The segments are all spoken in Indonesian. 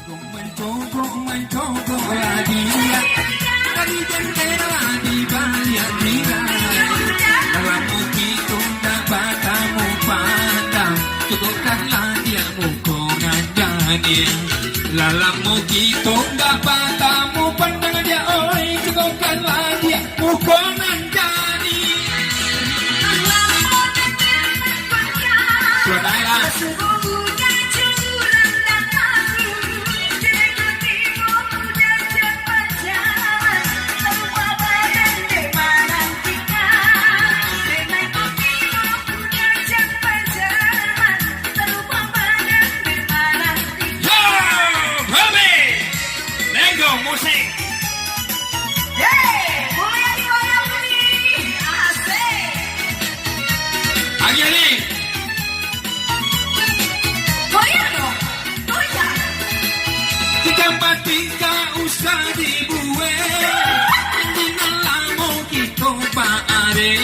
Mencoba dia dari jendela di balik tirai. Dalam begitu dapat kamu pandang, cukupkanlah dia mukongan jadi. Dalam begitu dapat kamu pandang dia, oi cukupkanlah dia mukongan jadi. Sudahlah. Musik. Boleh digoyang nih, asik. Lagi nih. Goyang dong, goyang. Tempat tinggal usah dibuat, ini lamo kita pak are.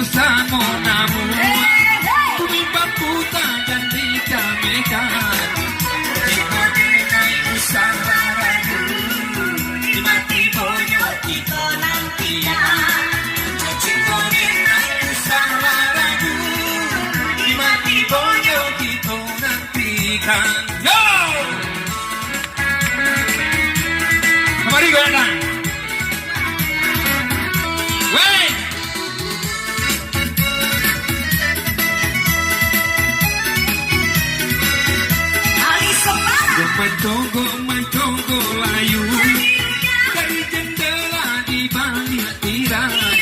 Samo namu, bumi paputa dan dikamekan. Ikoninai usaharaku, di mati bonyo kita nantikan. Ikoninai usaharaku, di mati bonyo kita nantikan. Yo! Kemari gue datang. Wait! Mencogo layu dari jendela di balik tirai.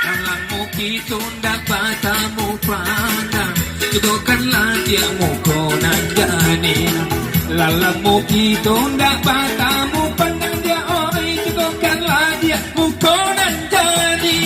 Dalam itu dapat kamu pandang, cukupkanlah dia mukonan jadi. Dalam itu dapat kamu pandang dia, oi cukupkanlah dia mukonan jadi.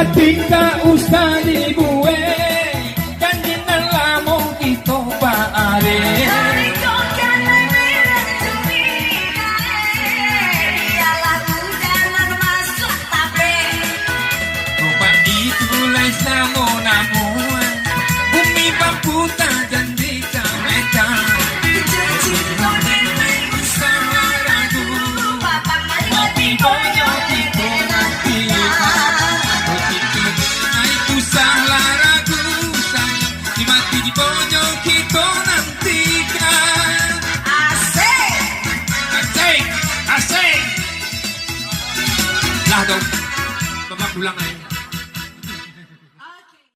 Tinggal usah dibuat, janjian lamo kita pak are. Obat itu lai samo namun, bumi paputa dan dikamekan. Mopi bonyo kita nanti. Salah ragu sayang, di mati di bonyo kita nantikan. Asik. Asik, asik. Lah dong, bapak pulang aja.